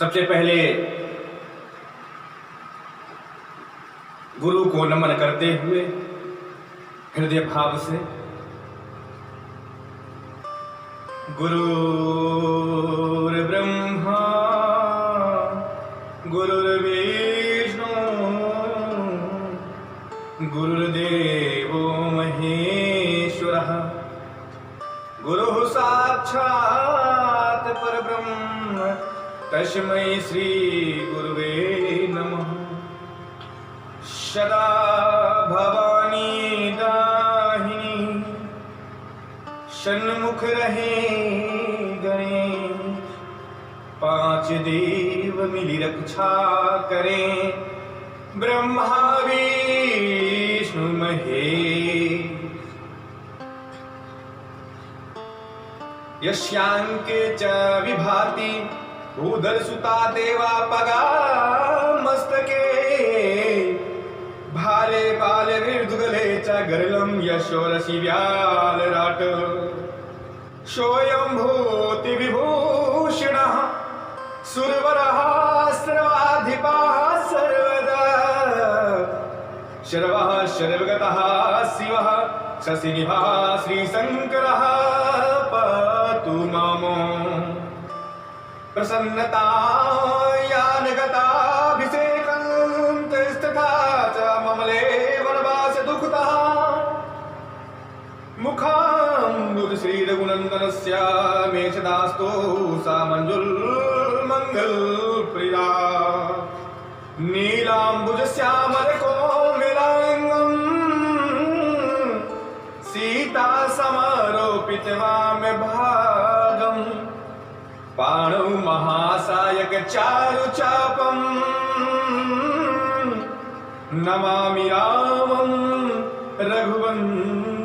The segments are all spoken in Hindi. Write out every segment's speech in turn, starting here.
सबसे पहले गुरु को नमन करते हुए हृदय भाव से गुरुर्ब्रह्मा गुरुर्विष्णु गुरुर्देवो महेश्वरः गुरुः साक्षात् परब्रह्म तस्मै श्री गुरुवे नमः। सदा भवानी दाहिनी सन्मुख रहे गणेश, पांच देव मिली रक्षा करें ब्रह्मा विष्णु महेश। यस्यांके च विभाति भूधर सुता देवा पगा मस्तके, भाले बाले विर्दुगले च गरलम यशोरसि व्यालराट। सोऽयं भूति विभूषणः सुरवरः सर्वाधिपः सर्वदा, शर्वः शर्वगतः शिवः शशिनिभः श्रीशङ्करः पातु मामो। प्रसन्नतायानगताभिषेकं तस्तथा च ममले वनवास दुःखतः, मुखाम्बुज श्रीरघुनन्दनस्य मेषदास्तु सा मञ्जुलमङ्गलप्रिया। नीलाम्बुजश्यामलकोमलाङ्गं सीता समारोपितवाम्भागम्, पाणौ महासायक चारुचापं नमामि रामं रघुवंशनाथं।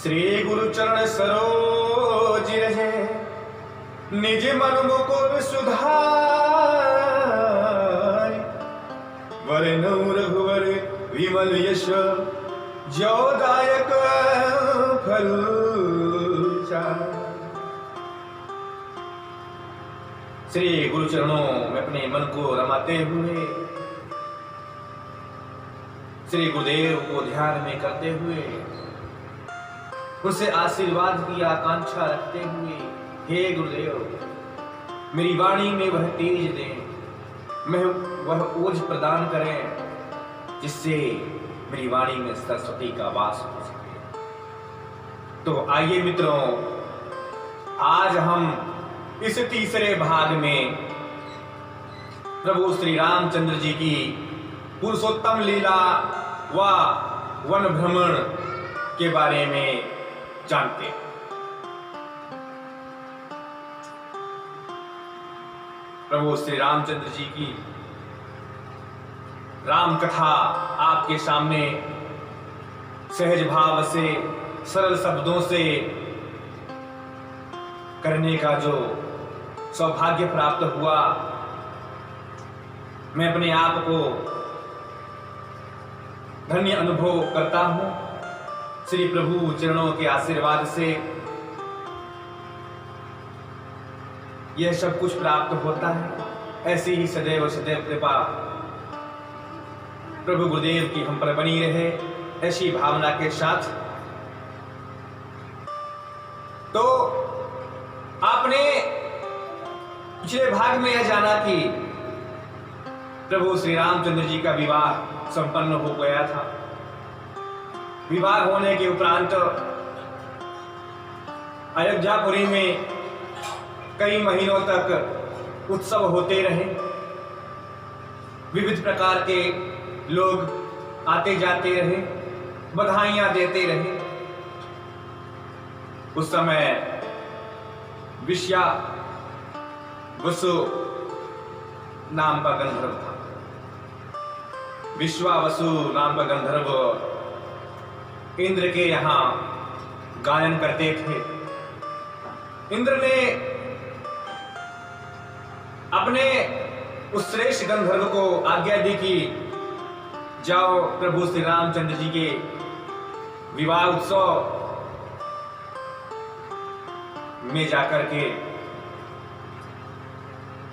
श्री गुरुचरण सरोज रहे निज मन मुकुर सुधार, वरनौ रघुवर विमल यश जोदायक फल। श्री गुरु चरणों में अपने मन को रमाते हुए श्री गुरुदेव को ध्यान में करते हुए उनसे आशीर्वाद की आकांक्षा रखते हुए, हे गुरुदेव मेरी वाणी में वह तेज दें, मैं वह ओज प्रदान करें जिससे मेरी वाणी में सरस्वती का वास हो सके। तो आइए मित्रों, आज हम इस तीसरे भाग में प्रभु श्री रामचंद्र जी की पुरुषोत्तम लीला व वन भ्रमण के बारे में जानते हैं। प्रभु श्री रामचंद्र जी की राम कथा आपके सामने सहज भाव से सरल शब्दों से करने का जो सौभाग्य प्राप्त हुआ, मैं अपने आप को धन्य अनुभव करता हूं। श्री प्रभु चरणों के आशीर्वाद से यह सब कुछ प्राप्त होता है। ऐसी ही सदैव सदैव कृपा प्रभु गुरुदेव की हम पर बनी रहे, ऐसी भावना के साथ। तो आपने पिछले भाग में यह जाना कि प्रभु श्री रामचंद्र जी का विवाह संपन्न हो गया था। विवाह होने के उपरांत अयोध्यापुरी में कई महीनों तक उत्सव होते रहे। विविध प्रकार के लोग आते जाते रहे, बधाइयां देते रहे। उस समय विश्वावसु नाम का गंधर्व था। विश्वावसु नाम का गंधर्व इंद्र के यहां गायन करते थे। इंद्र ने अपने उस श्रेष्ठ गंधर्व को आज्ञा दी कि जाओ प्रभु श्री रामचंद्र जी के विवाह उत्सव में जाकर के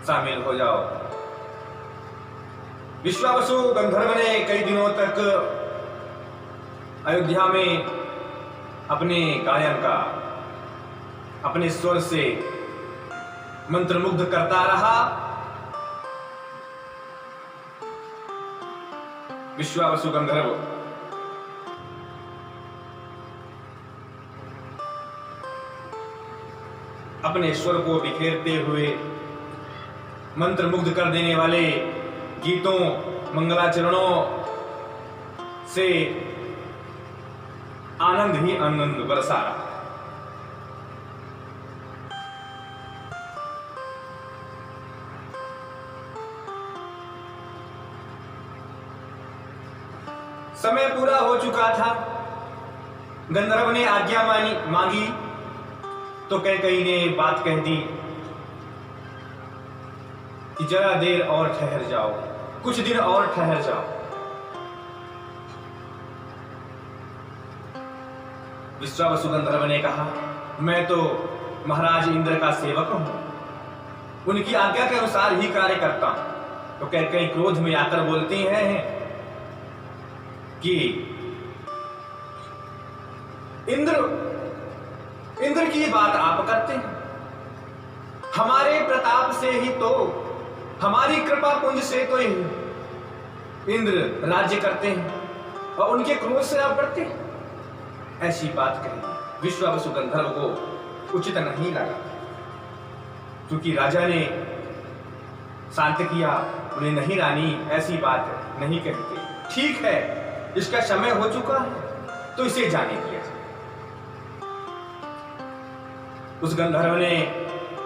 शामिल हो जाओ। विश्वावसु गंधर्व ने कई दिनों तक अयोध्या में अपने गायन का, अपने स्वर से मंत्रमुग्ध करता रहा। विश्वावसु गंधर्व अपने स्वर को बिखेरते हुए मंत्रमुग्ध कर देने वाले गीतों, मंगलाचरणों से आनंद ही आनंद बरसा रहा। समय पूरा हो चुका था। गंधर्व ने आज्ञा मांगी तो कैकेयी ने बात कह दी कि जरा देर और ठहर जाओ, कुछ दिन और ठहर जाओ। विश्वावसु गंधर्व ने कहा, मैं तो महाराज इंद्र का सेवक हूं, उनकी आज्ञा के अनुसार ही कार्य करता हूं। तो कैकेयी क्रोध में आकर बोलती हैं कि इंद्र की बात आप करते हैं, हमारे प्रताप से ही तो, हमारी कृपा पुंज से तो इंद्र राज्य करते हैं और उनके क्रोध से आप डरते हैं। ऐसी बात कही विश्वावसु गंधर्व को उचित नहीं लगा, क्योंकि राजा ने शांत किया उन्हें, नहीं रानी ऐसी बात नहीं कहते। ठीक है, इसका समय हो चुका है तो इसे जाने दिया जाए। उस गंधर्व ने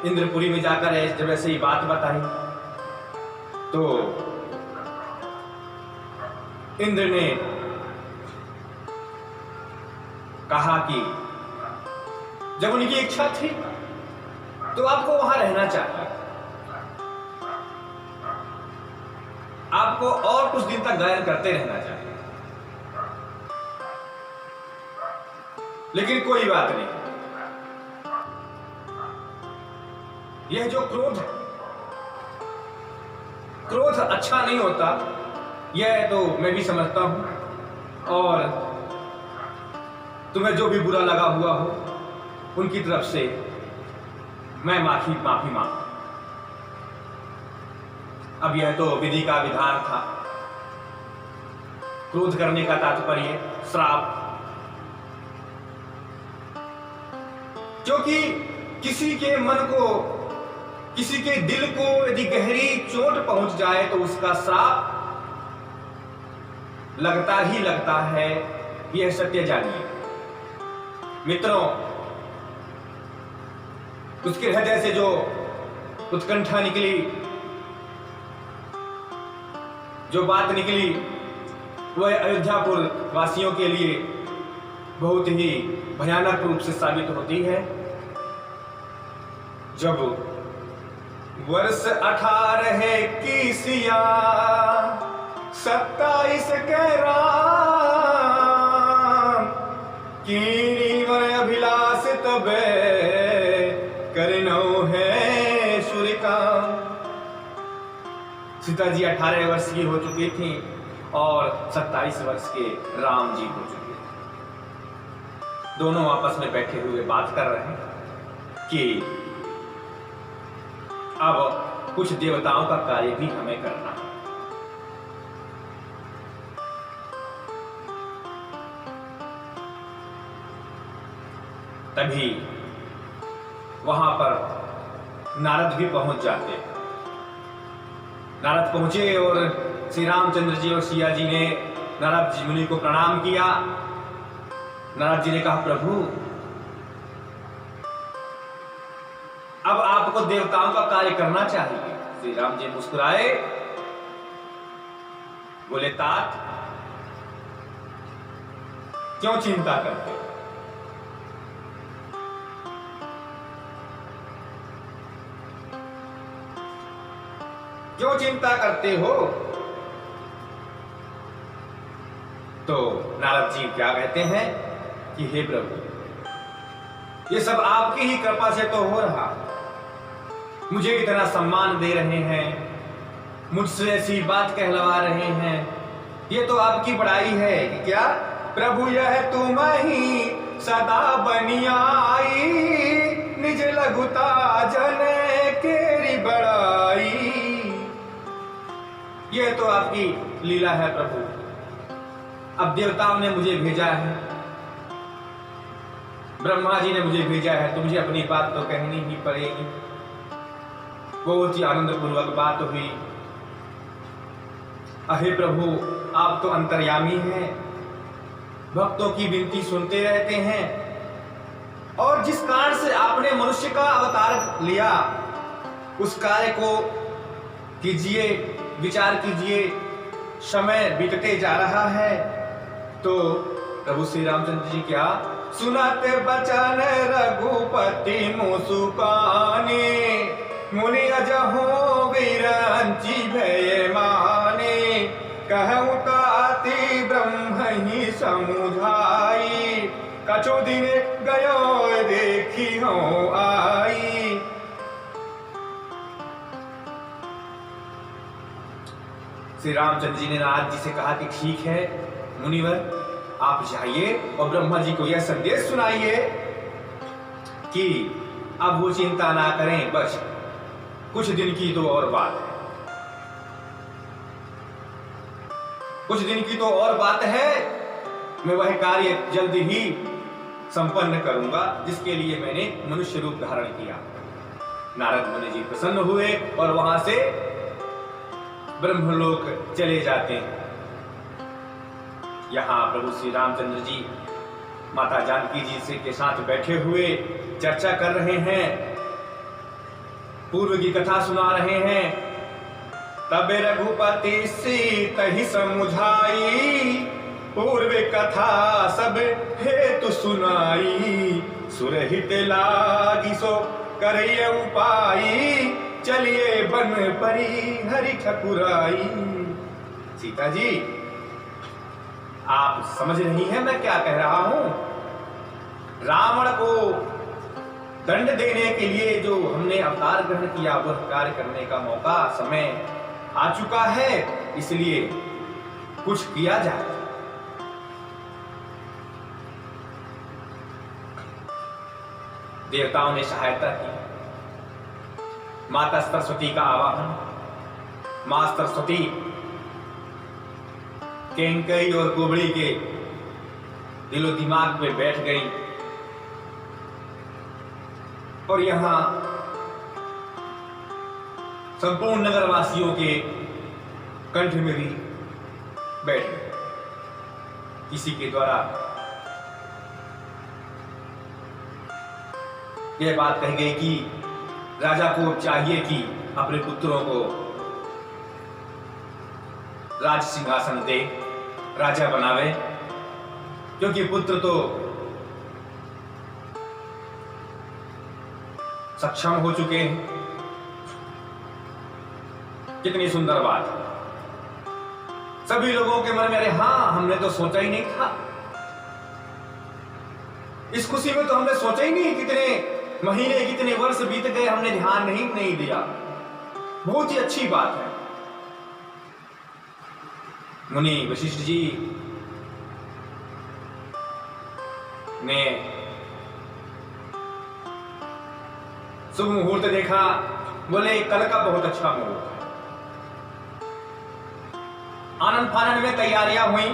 इंद्रपुरी में जाकर जब ऐसे ही बात बताई तो इंद्र ने कहा कि जब उनकी इच्छा थी तो आपको वहां रहना चाहिए, आपको और कुछ दिन तक गायन करते रहना चाहिए। लेकिन कोई बात नहीं, यह जो क्रोध अच्छा नहीं होता, यह तो मैं भी समझता हूं। और तुम्हें जो भी बुरा लगा हुआ हो उनकी तरफ से मैं माफी मांगता। अब यह तो विधि का विधान था। क्रोध करने का तात्पर्य श्राप, क्योंकि किसी के मन को, किसी के दिल को यदि गहरी चोट पहुंच जाए तो उसका श्राप लगता ही लगता है, यह सत्य जानिए मित्रों। उसके हृदय से जो उत्कंठा निकली, जो बात निकली, वह अयोध्यापुर वासियों के लिए बहुत ही भयानक रूप से साबित होती है। जब वर्ष 18 की सिया 27 के राम, कीनी वर अभिलाष तबे करनो है शुरिका। सीता जी 18 वर्ष की हो चुकी थी और 27 वर्ष के राम जी हो चुके थे। दोनों आपस में बैठे हुए बात कर रहे हैं कि अब कुछ देवताओं का कार्य भी हमें करना है। तभी वहां पर नारद भी पहुंच जाते। नारद पहुंचे और श्री रामचंद्र जी और सिया जी ने नारद जी मुनि को प्रणाम किया। नारद जी ने कहा, प्रभु अब आपको देवताओं का कार्य करना चाहिए। श्री राम जी मुस्कुराए, बोले, तात क्यों चिंता करते, क्यों चिंता करते हो? तो नारद जी क्या कहते हैं कि हे प्रभु, ये सब आपकी ही कृपा से तो हो रहा। मुझे इतना सम्मान दे रहे हैं, मुझसे ऐसी बात कहलवा रहे हैं, ये तो आपकी बड़ाई है कि क्या प्रभु यह तुम ही सदा बनियाई, निज लघुता जने केरी बड़ाई। यह तो आपकी लीला है प्रभु। अब देवताओं ने मुझे भेजा है, ब्रह्मा जी ने मुझे भेजा है, तो मुझे अपनी बात तो कहनी ही पड़ेगी। बहुत ही आनंद पूर्वक बात हुई। अहे प्रभु, आप तो अंतर्यामी हैं, भक्तों की विनती सुनते रहते हैं, और जिस कारण से आपने मनुष्य का अवतार लिया उस कार्य को कीजिए, विचार कीजिए। समय बीतते जा रहा है तो प्रभु श्री रामचंद्र जी क्या सुनाते बचन रघुपति मुसुकाने, मुनि अजहो विरंची भय माने, कहूँ ताति ब्रह्म ही समुझाई, कछु दिन गयो देखी हो आई। श्री रामचंद्र जी ने नारद जी से कहा कि ठीक है मुनिवर, आप जाइए और ब्रह्मा जी को यह संदेश सुनाइए कि अब वो चिंता ना करें, बस कुछ दिन की तो और बात है, कुछ दिन की तो और बात है। मैं वह कार्य जल्दी ही संपन्न करूंगा जिसके लिए मैंने मनुष्य रूप धारण किया। नारद मुनि जी प्रसन्न हुए और वहां से ब्रह्मलोक चले जाते हैं। यहाँ प्रभु श्री रामचंद्र जी माता जानकी जी से के साथ बैठे हुए चर्चा कर रहे हैं, पूर्व की कथा सुना रहे हैं। तबे रघुपति सीत ही समुझाई, पूर्व कथा सब हेतु सुनाई, सुरहित लागी सो करिए उपाई, चलिए बन परी हरि ठकुराई। सीता जी, आप समझ रही हैं मैं क्या कह रहा हूं? रावण को दंड देने के लिए जो हमने अवतार ग्रहण किया वह कार्य करने का मौका, समय आ चुका है, इसलिए कुछ किया जाए। देवताओं ने सहायता की, माता सरस्वती का आवाहन, मां सरस्वती केंकई और कुबड़ी के दिलो दिमाग में बैठ गई और यहां संपूर्ण नगरवासियों के कंठ में भी बैठ गए। किसी के द्वारा यह बात कही गई कि राजा को चाहिए कि अपने पुत्रों को राज सिंहासन दे, राजा बनावे, क्योंकि पुत्र तो सक्षम हो चुके हैं। कितनी सुंदर बात है। सभी लोगों के मन में अरे हाँ, हमने तो सोचा ही नहीं था, इस खुशी में तो हमने सोचा ही नहीं, कितने महीने कितने वर्ष बीत गए, हमने ध्यान नहीं दिया। बहुत ही अच्छी बात है। मुनि वशिष्ठ जी ने शुभ मुहूर्त देखा, बोले कल का बहुत अच्छा मुहूर्त है। आनंद फानंद में तैयारियां हुई,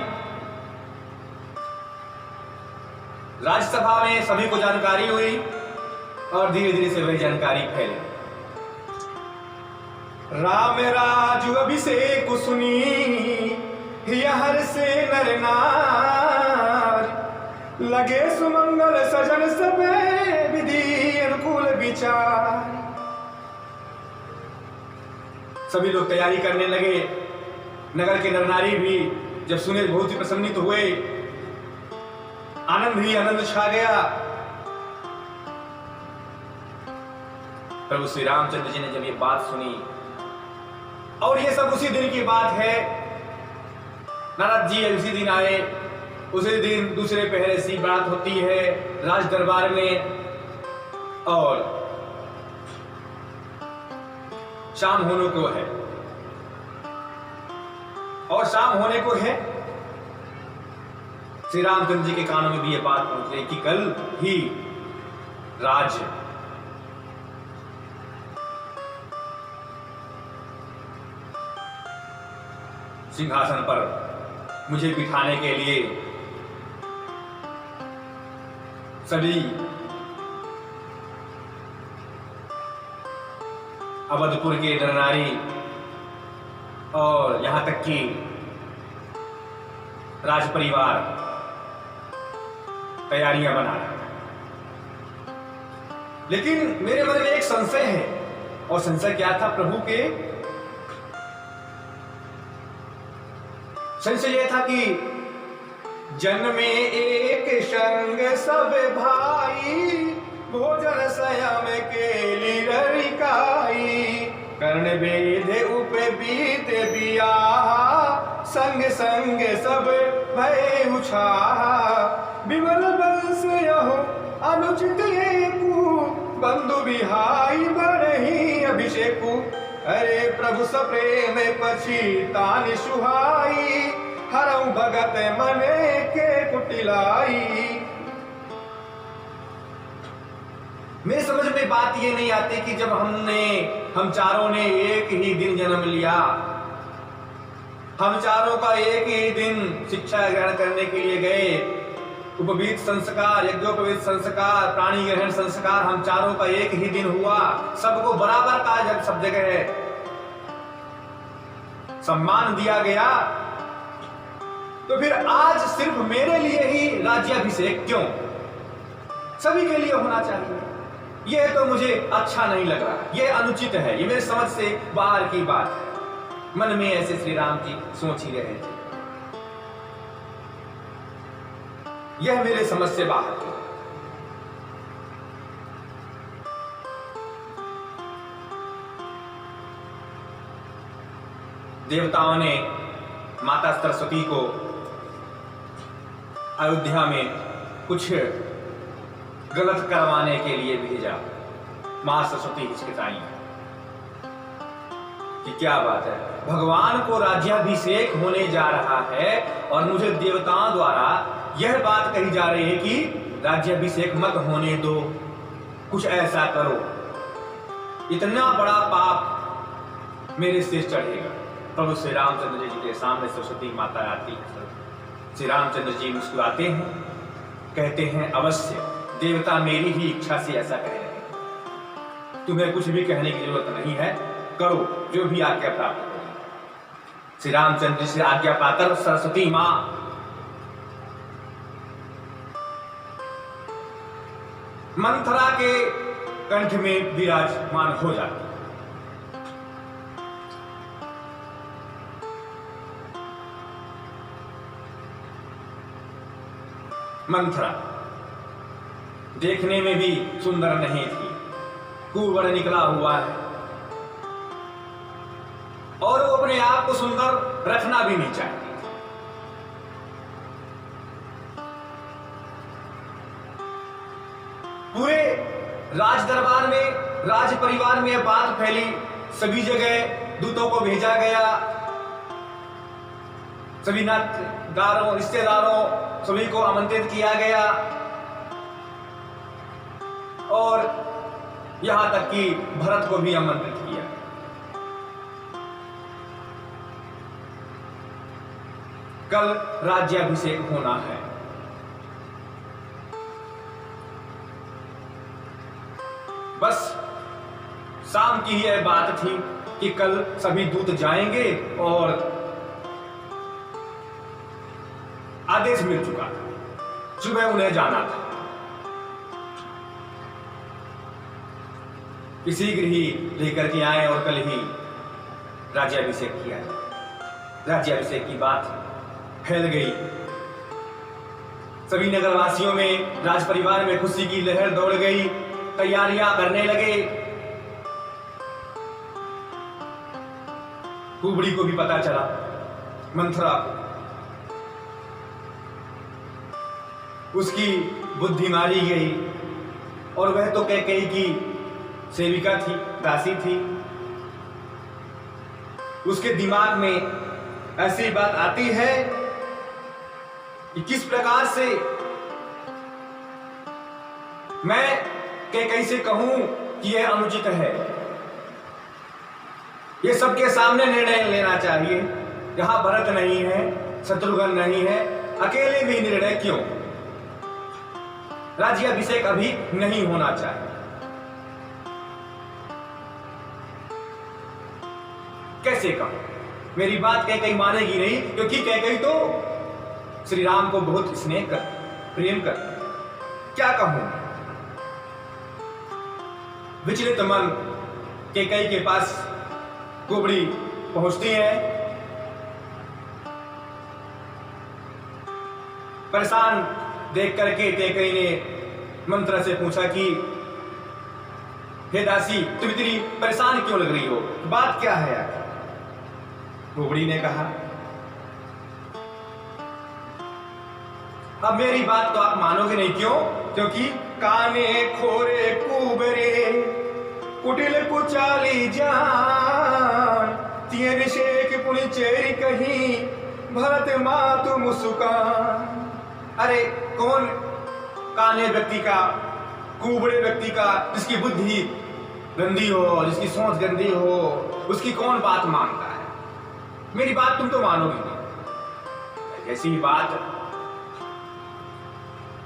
राज्यसभा में सभी को जानकारी हुई और धीरे धीरे से वही जानकारी फैली। राम राजु अभिषेक सुनी, हर से नर नार, लगे सुमंगल सजन सबे, विधि अनुकूल विचार। सभी लोग तैयारी करने लगे। नगर के नर नारी भी जब सुने बहुत ही प्रसन्नित हुए, आनंद ही आनंद छा गया। प्रभु श्री रामचंद्र जी ने जब ये बात सुनी, और ये सब उसी दिन की बात है, नारद जी उसी दिन आए, उसी दिन दूसरे पहरे सी बात होती है राज दरबार में, और शाम होने को है, और शाम होने को है। श्री रामचंद्र जी के कानों में भी यह बात पहुंच गई कि कल ही राज्य सिंहासन पर मुझे बिठाने के लिए सभी अवधपुर के नर नारी और यहां तक कि राज परिवार तैयारियां बना रहा है। लेकिन मेरे मन में एक संशय है, और संशय क्या था प्रभु के? संशय यह था कि जन्म में एक संग सब भाई, भोजन संयम केली ररिकाई, कर्ण वेद उप बीत बियाहा, संग संग सब भय उछाहा, विमल वंश यहो अनुचित एकु, बंधु बिहाई बरही अभिषेकु, अरे प्रभु सप्रेम पछितानि सुहाई, हरऊ भगत मने के कुटिलाई। मेरे समझ में बात ये नहीं आती कि जब हम चारों ने एक ही दिन जन्म लिया, हम चारों का एक ही दिन शिक्षा ग्रहण करने के लिए गए, उपवीत संस्कार, यज्ञोपवीत संस्कार, प्राणी ग्रहण संस्कार, हम चारों का एक ही दिन हुआ, सबको बराबर का जब सब जगह सम्मान दिया गया, तो फिर आज सिर्फ मेरे लिए ही राज्याभिषेक क्यों? सभी के लिए होना चाहिए। यह तो मुझे अच्छा नहीं लग रहा, यह अनुचित है, यह मेरे समझ से बाहर की बात है। मन में ऐसे श्री राम जी सोच ही रहे थे, यह मेरे समझ से बाहर है। देवताओं ने माता सरस्वती को अयोध्या में कुछ गलत करवाने के लिए भेजा। मां सरस्वती हिचकिचाई कि क्या बात है, भगवान को राज्याभिषेक होने जा रहा है और मुझे देवताओं द्वारा यह बात कही जा रही है कि राज्याभिषेक मत होने दो, कुछ ऐसा करो, इतना बड़ा पाप मेरे सिर चढ़ेगा। प्रभु श्री रामचंद्र जी के सामने सरस्वती माता आती है। श्री रामचंद्र जी मुस्कुराते हैं, कहते हैं अवश्य देवता मेरी ही इच्छा से ऐसा कह रहे हैं, तुम्हें कुछ भी कहने की जरूरत नहीं है, करो जो भी आज्ञा प्राप्त करो। श्री रामचंद्र जी से आज्ञा पाकर सरस्वती मां मंथरा के कंठ में विराजमान हो जाती। मंथरा देखने में भी सुंदर नहीं थी, कुंवर निकला हुआ है, और वो अपने आप को सुंदर रखना भी नहीं चाहती। पूरे राज दरबार में, राज परिवार में बात फैली, सभी जगह दूतों को भेजा गया, सभी नातेदारों, रिश्तेदारों, सभी को आमंत्रित किया गया, और यहां तक कि भरत को भी आमंत्रित किया। कल राज्याभिषेक होना है। बस शाम की यह बात थी कि कल सभी दूत जाएंगे और आदेश मिल चुका था, सुबह उन्हें जाना था। शीघ्र ही लेकर के आए और कल ही राज्याभिषेक किया। राज्याभिषेक की बात फैल गई, सभी नगरवासियों में, राज परिवार में खुशी की लहर दौड़ गई, तैयारियां करने लगे। कुबड़ी को भी पता चला, मंथरा को, उसकी बुद्धि मारी गई, और वह तो कैकेयी की सेविका थी, दासी थी, उसके दिमाग में ऐसी बात आती है कि किस प्रकार से मैं कैकई से कहूं कि यह अनुचित है। ये सबके सामने निर्णय लेना चाहिए। जहां भरत नहीं है, शत्रुघ्न नहीं है, अकेले भी निर्णय क्यों? राज्याभिषेक अभी नहीं होना चाहिए। कैसे कहूं? मेरी बात कैकई मानेगी नहीं, क्योंकि कैकई तो श्री राम को बहुत स्नेह करती, प्रेम करती। क्या कहूं? विचलित मन कैकई के पास कुबड़ी पहुंचती है। परेशान देख करके कैकई ने मंत्र से पूछा कि हे दासी, तुम इतनी परेशान क्यों लग रही हो? बात क्या है यार? कुबड़ी ने कहा, अब मेरी बात तो आप मानोगे नहीं। क्यों? क्योंकि काने खोरे कुबरे कुटिल कुचाली जान, तियर शेख पुनि चेरी कहीं भरत मातु मुस्कान। अरे कौन काने व्यक्ति का, कुबड़े व्यक्ति का, जिसकी बुद्धि गंदी हो, जिसकी सोच गंदी हो, उसकी कौन बात मानता है? मेरी बात तुम तो मानोगी नहीं। ऐसी ही बात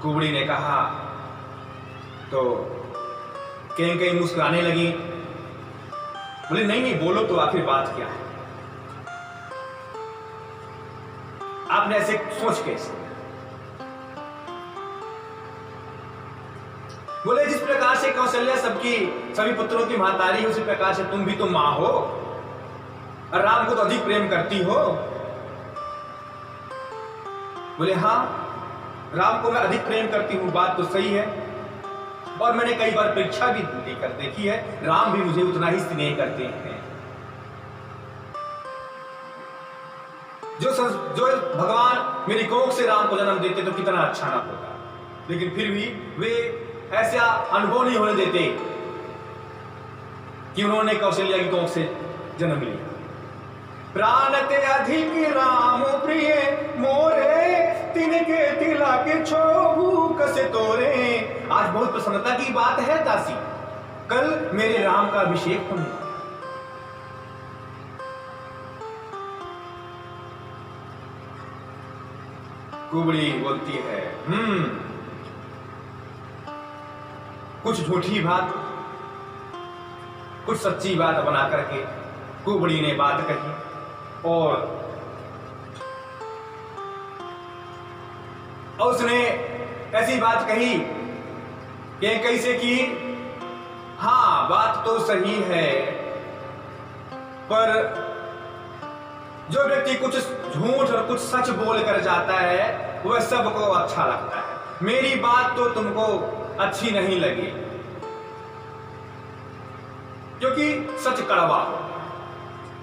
कुबड़ी ने कहा तो कैकई मुस्कुराने लगी। बोले नहीं नहीं, बोलो तो आखिर बात क्या है? आपने ऐसे सोच कैसे? बोले जिस प्रकार से कौशल्या सभी पुत्रों की महतारी है, उसी प्रकार से तुम भी तो मां हो और राम को तो अधिक प्रेम करती हो। बोले हाँ, राम को मैं अधिक प्रेम करती हूं, बात तो सही है। और मैंने कई बार परीक्षा भी देकर देखी है, राम भी मुझे उतना ही स्नेह करते हैं। जो भगवान मेरी कोख से राम को जन्म देते तो कितना अच्छा ना होता, लेकिन फिर भी वे ऐसा अनुभव नहीं होने देते कि उन्होंने कौशल्या की कोख से जन्म लिया। प्राणते अधिक राम प्रिय मोरे, तिनके तिला के छोभू कसे तोरे। आज बहुत प्रसन्नता की बात है दासी, कल मेरे राम का अभिषेक होने वाला। कुबड़ी बोलती है कुछ झूठी बात, कुछ सच्ची बात बना करके कुबड़ी ने बात कही। और उसने ऐसी बात कही कि कैसे कि हाँ बात तो सही है, पर जो व्यक्ति कुछ झूठ और कुछ सच बोल कर जाता है वह सबको अच्छा लगता है। मेरी बात तो तुमको अच्छी नहीं लगी, क्योंकि सच कड़वा हो।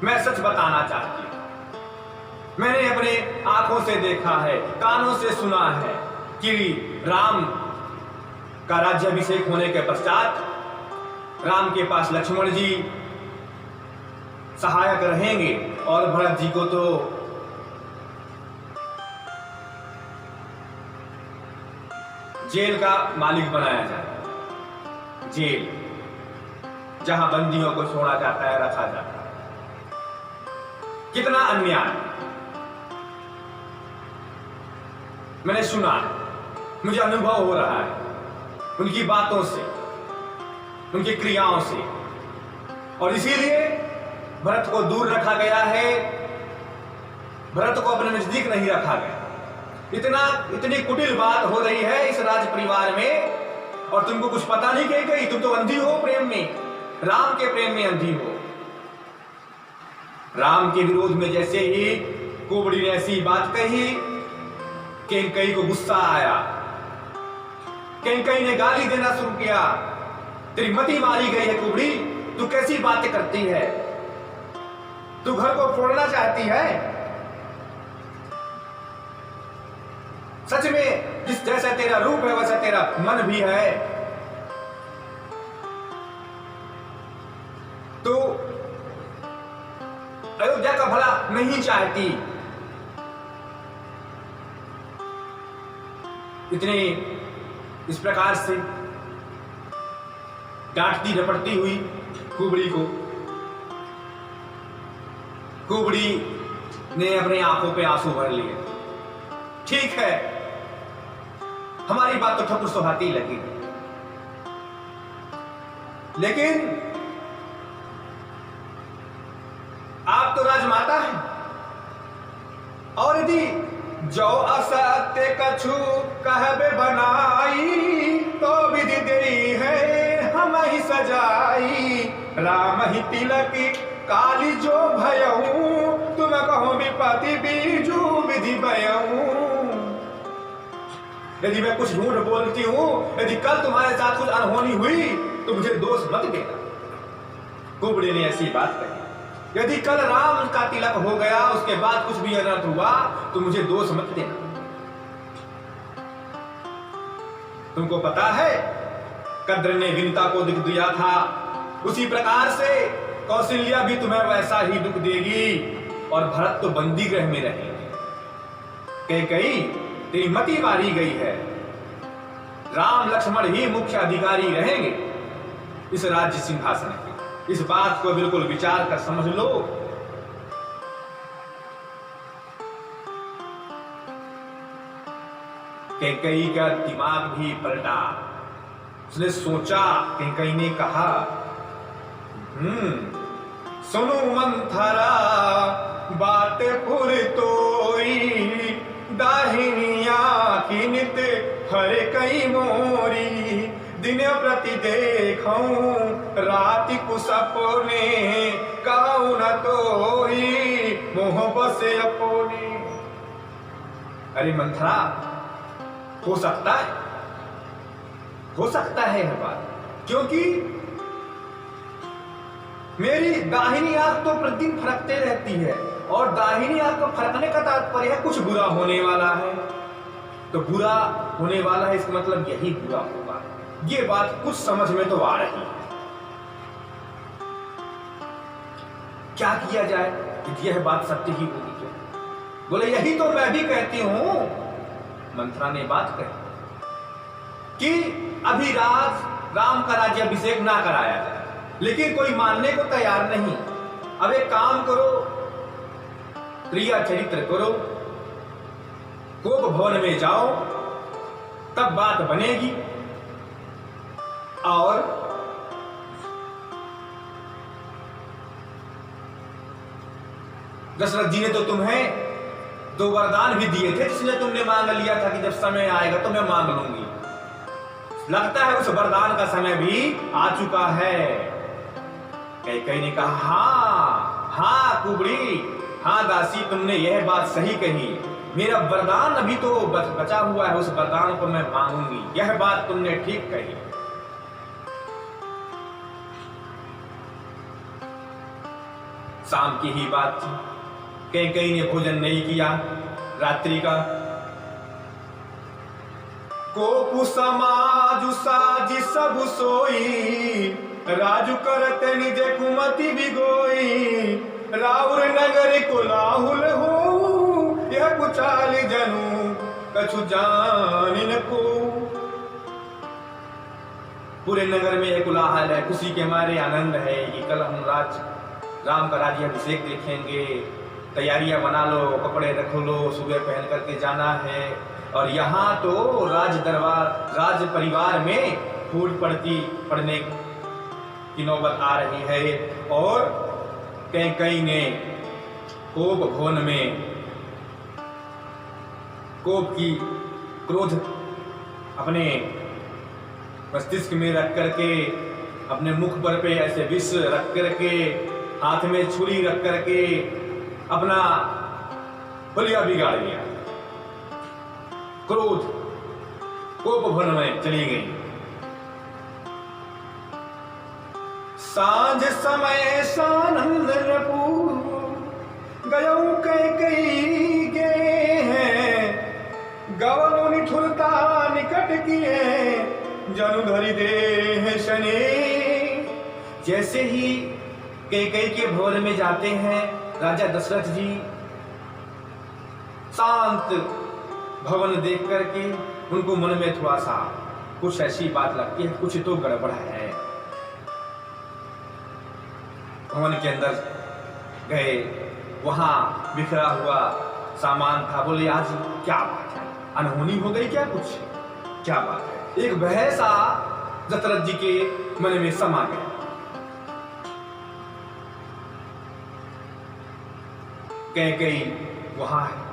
मैं सच बताना चाहती हूं। मैंने अपने आंखों से देखा है, कानों से सुना है कि राम का राज्याभिषेक होने के पश्चात राम के पास लक्ष्मण जी सहायक रहेंगे और भरत जी को तो जेल का मालिक बनाया जाए। जेल जहां बंदियों को छोड़ा जाता है, रखा जाता है। कितना अन्याय मैंने सुना है, मुझे अनुभव हो रहा है उनकी बातों से, उनकी क्रियाओं से, और इसीलिए भरत को दूर रखा गया है, भरत को अपने नजदीक नहीं रखा गया। इतनी कुटिल बात हो रही है इस राज परिवार में, और तुमको कुछ पता नहीं कैकई, तुम तो अंधी हो प्रेम में, राम के प्रेम में अंधी हो। राम के विरोध में जैसे ही कुबड़ी ने ऐसी बात कही, कैकई को गुस्सा आया। कैकई ने गाली देना शुरू किया, तेरी मति मारी गई है कुबड़ी, तू कैसी बातें करती है, तू घर को फोड़ना चाहती है। सच में जिस जैसा तेरा रूप है वैसा तेरा मन भी है। तो अयोध्या नहीं चाहती। इतने इस प्रकार से डांटती रपटती हुई कुबड़ी को कुबड़ी ने अपनी आंखों पे आंसू भर लिए। ठीक है, हमारी बात तो ठकुर सुहाती लगी, लेकिन आप तो राजमाता हैं, और यदि जो असत्य कछु कहबे बनाई तो विधि देई है हम ही सजाई। राम ही तिलक काली जो भयऊ तुम कहो विपति बीजू विधि भयऊ। यदि मैं कुछ झूठ बोलती हूं, यदि कल तुम्हारे साथ कुछ अनहोनी हुई तो मुझे दोष मत देना। कुबड़ी ने ऐसी बात कही, यदि कल राम का तिलक हो गया उसके बाद कुछ भी अनर्थ हुआ तो मुझे दोष मत देना। तुमको पता है कद्र ने विनीता को दुख दिया था, उसी प्रकार से कौशल्या भी तुम्हें वैसा ही दुख देगी और भरत तो बंदी गृह में रहेंगे। कैकेयी तेरी मति मारी गई है, राम लक्ष्मण ही मुख्य अधिकारी रहेंगे इस राज्य सिंहासन के। इस बात को बिल्कुल विचार कर समझ लो। कैकेयी का दिमाग भी पलटा, उसने सोचा। कैकेयी ने कहा, सुनो मंथरा बात पुर तोई, दाहिनिया की नित हर कई मोरी। दिन प्रति देखूं राति को सपने, काऊ न तोई मोह बसे अपने। अरे मंथरा, हो सकता है यह बात, क्योंकि मेरी दाहिनी आंख तो प्रतिदिन फरकते रहती है, और दाहिनी आंख को फरकने का तात्पर्य है कुछ बुरा होने वाला है। तो बुरा होने वाला है इसका मतलब यही बुरा होगा। ये बात कुछ समझ में तो आ रही है। क्या किया जाए यदि यह बात सत्य ही होगी तो? बोले यही तो मैं भी कहती हूं। मंथरा ने बात कही कि अभी राम का राज्याभिषेक ना कराया जाए, लेकिन कोई मानने को तैयार नहीं। अब एक काम करो, क्रिया चरित्र करो, कोप भवन में जाओ, तब बात बनेगी। और दशरथ जी ने तो तुम्हें 2 वरदान भी दिए थे, जिसने तुमने मांग लिया था कि जब समय आएगा तो मैं मांग लूंगी। लगता है उस वरदान का समय भी आ चुका है। कैकेयी ने कहा, हाँ कुबड़ी, हाँ दासी, तुमने यह बात सही कही। मेरा वरदान अभी तो बचा हुआ है, उस वरदान को मैं मांगूंगी। यह बात तुमने ठीक कही। शाम की ही बात थी। कैकेयी ने भोजन नहीं किया रात्रि का। कोपु समाजु साजी सब सोई, राजू करते निज कुमति बिगोई। राउर नगर कोलाहुल हो, यह कुचाल जनु कछु जानिन को। पूरे नगर में एक कोलाहल है, खुशी के मारे आनंद है कि कल हम राम का राज्याभिषेक देखेंगे। तैयारियां बना लो, कपड़े रख लो, सुबह पहन करके जाना है। और यहाँ तो राज परिवार में फूट पड़ने की नौबत आ रही है। और कैकेयी ने कोप भवन में कोप की क्रोध अपने मस्तिष्क में रख करके, अपने मुख पर पे ऐसे विष रख करके, हाथ में छुरी रख करके अपना हुलिया बिगाड़ लिया। क्रोध कोप भवन में चली गई। सांझ समय सानंद गयऊ कैकेयी गे हैं, गवनु निठुरता निकट किए, जनु धरि देह शनि। जैसे ही कैकेयी के भवन में जाते हैं, राजा दशरथ जी शांत भवन देख करके उनको मन में थोड़ा सा कुछ ऐसी बात लगती है, कुछ तो गड़बड़ है। भवन के अंदर गए, वहां बिखरा हुआ सामान था। बोले आज क्या बात है, अनहोनी हो गई क्या, कुछ क्या बात है। एक भय सा दशरथ जी के मन में समा गया। कैकेयी वहां है,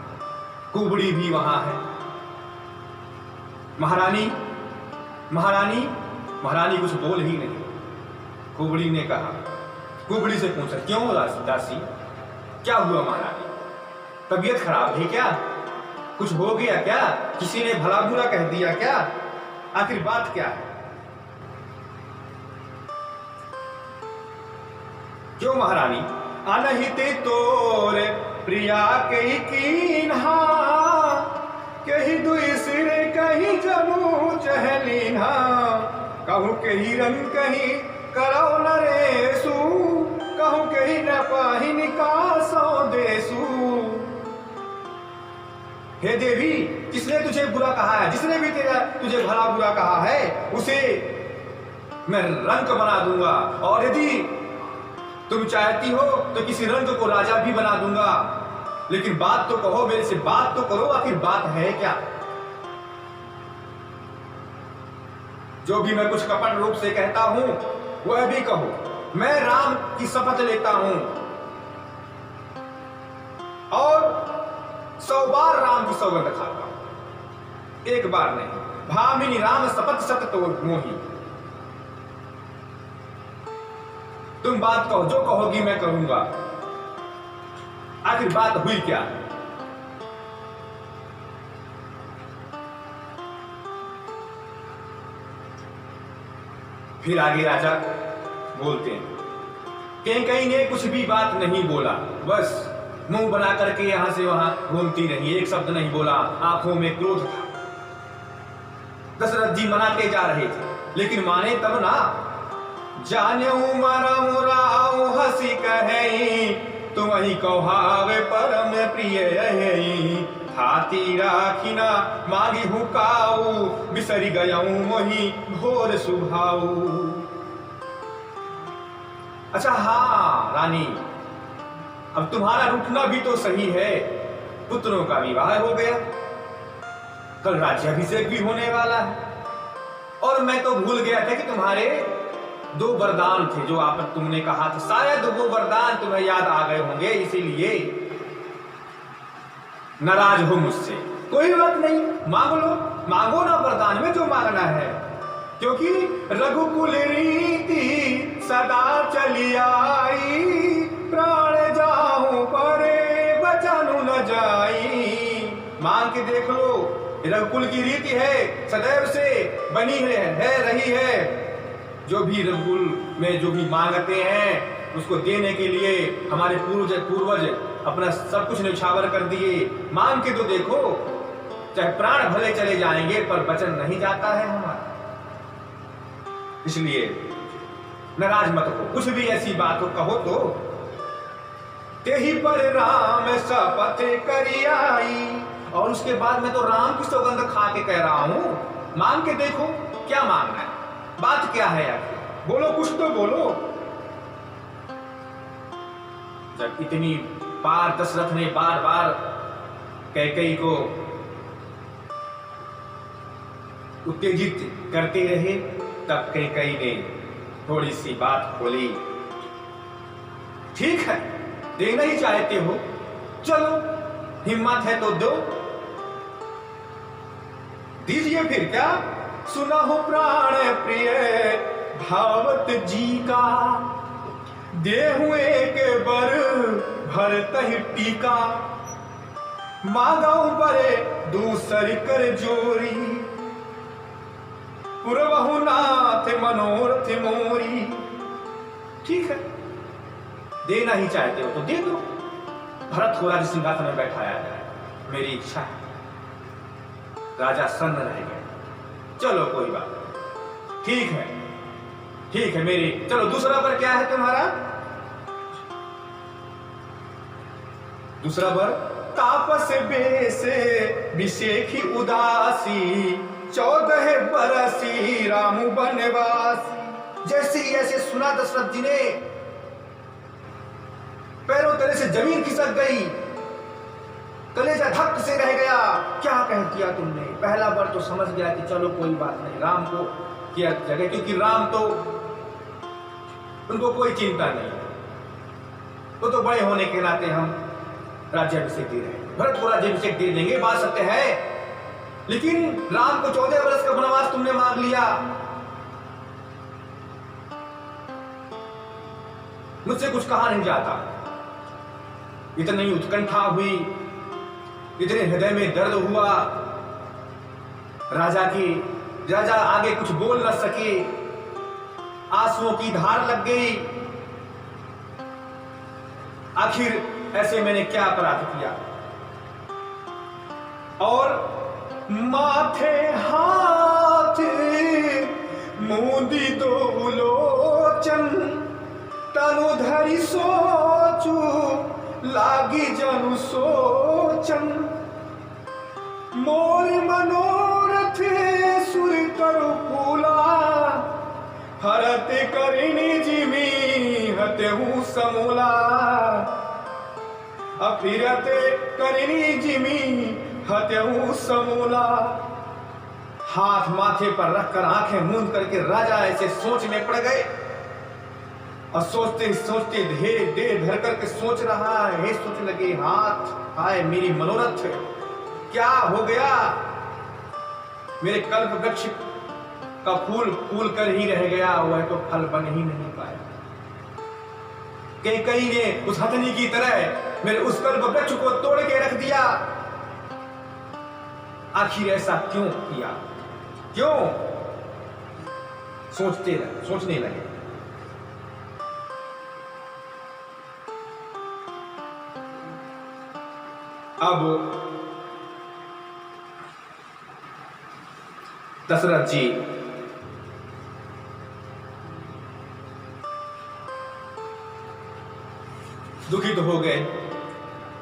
कुबड़ी भी वहां है। महारानी महारानी महारानी कुछ बोल ही नहीं। कुबड़ी ने कहा, कुबड़ी से पूछा, क्यों दासी, क्या हुआ महारानी, तबीयत खराब है क्या, कुछ हो गया क्या, किसी ने भला बुरा कह दिया क्या, आखिर बात क्या है। क्यों महारानी, अनहिते तोर प्रिया कही कीन्हा, कही दुई सिरे कही जमू चहलीना, कहूं कही रंग कही करो नरेसु, कहूं कही न पाही निकासो देसु। हे देवी, किसने तुझे बुरा कहा है, जिसने भी तुझे भला बुरा कहा है उसे मैं रंक बना दूंगा, और यदि तुम चाहती हो तो किसी रंक को राजा भी बना दूंगा। लेकिन बात तो कहो, मेरे से बात तो करो, आखिर बात है क्या। जो भी मैं कुछ कपट रूप से कहता हूं वह भी कहो। मैं राम की शपथ लेता हूं और 100 बार राम की सौगंध खाता हूं, एक बार नहीं। भामिनी राम शपथ सत तो मोही। तुम बात कहो, जो कहोगी मैं करूंगा, आखिर बात हुई क्या। फिर आगे राजा बोलते हैं, कैकेयी ने कुछ भी बात नहीं बोला, बस मुंह बना करके यहां से वहां घूमती रही, एक शब्द नहीं बोला। आंखों में क्रोध था। दशरथ जी मनाते जा रहे थे, लेकिन माने तब ना। जान्यू मरम राव हसी कहे, तुम ही कहावे परम प्रिय यही, हाथी राखिना मांगी हुकाऊ, बिसरी गयाऊं मोही घोर सुभाऊ। अच्छा हाँ रानी, अब तुम्हारा रुकना भी तो सही है। पुत्रों का विवाह हो गया, कल राज्याभिषेक भी होने वाला है, और मैं तो भूल गया था कि तुम्हारे 2 वरदान थे जो आप तुमने कहा था। शायद वो वरदान तुम्हें याद आ गए होंगे, इसीलिए नाराज हो मुझसे। कोई बात नहीं, मांग लो, मांगो ना वरदान में जो मांगना है, क्योंकि रघुकुल रीति सदा चली आई, प्राण जाऊं परे बचनु न जाई। मांग के देख लो, रघुकुल की रीति है, सदैव से बनी है रही है। जो भी रघुकुल में जो भी मांगते हैं उसको देने के लिए हमारे पूर्वज अपना सब कुछ न्यौछावर कर दिए। मांग के तो देखो, चाहे प्राण भले चले जाएंगे पर वचन नहीं जाता है हमारा। इसलिए नाराज मत हो, कुछ भी ऐसी बात हो कहो तो। तेही पर राम शपथ करी आई, और उसके बाद मैं तो राम की सौगंध खा के कह रहा हूं। मांग के देखो, क्या मांगना है, बात क्या है यार, बोलो, कुछ तो बोलो। जब इतनी बार दशरथ ने बार बार कैकेयी को उत्तेजित करते रहे, तब कैकेयी ने थोड़ी सी बात खोली। ठीक है, देना ही चाहते हो, चलो हिम्मत है तो दो, दीजिए फिर क्या। सुना हो प्राण प्रिय भावत जी का, देहु एक बर भरत टीका, मांगाऊ बरे दूसर कर जोरी, पुरवहु नाथ मनोरथ मोरी। ठीक है, देना ही चाहते हो तो दे दो, भरत को राज सिंहासन में बैठाया जाए, मेरी इच्छा है। राजा सन्न रह गए। चलो कोई बात नहीं, ठीक है, ठीक है मेरी। चलो दूसरा पर क्या है तुम्हारा? दूसरा वर, तापस बेसे विशेखी उदासी 14 बरसी राम बनवासी। जैसे ही ऐसे सुना दशरथ जी ने पैरों तले से जमीन खिसक गई, कलेजा धक से रह गया। क्या कह दिया तुमने? पहला बार तो समझ गया कि चलो कोई बात नहीं, राम को किया जगह, क्योंकि राम तो उनको कोई चिंता नहीं, वो तो बड़े होने के नाते हम राज्याभिषेक दे रहे हैं, भरत को राज्याभिषेक दे देंगे, बात सत्य है। लेकिन राम को 14 वर्ष का वनवास तुमने मांग लिया, मुझसे कुछ कहा नहीं जाता। इतनी उत्कंठा हुई, इतने हृदय में दर्द हुआ राजा आगे कुछ बोल न सके, आंसुओं की धार लग गई। आखिर ऐसे मैंने क्या अपराध किया? और माथे हाथ मूंदी दो लोचन, तनु धरि सोचू लागी जनु सोचन, मोर मनोरथ सुर करु फूला, हरत करिनी जिमी हतेहु समूला, अफिरत करिनी जिमी हतेहु समूला। हाथ माथे पर रखकर आंखें मूंद करके राजा ऐसे सोच में पड़ गए, और सोचते सोचते देह धर करके सोच रहा है, सोचने लगे, हाथ आए मेरी मनोरथ क्या हो गया? मेरे कल्प वृक्ष का फूल फूल कर ही रह गया, वह तो फल बन ही नहीं पाया। कहीं ने उस हथनी की तरह मेरे उस कल्प वृक्ष को तोड़ के रख दिया। आखिर ऐसा क्यों किया? क्यों? सोचने लगे। अब दशरथ जी दुखित हो गए,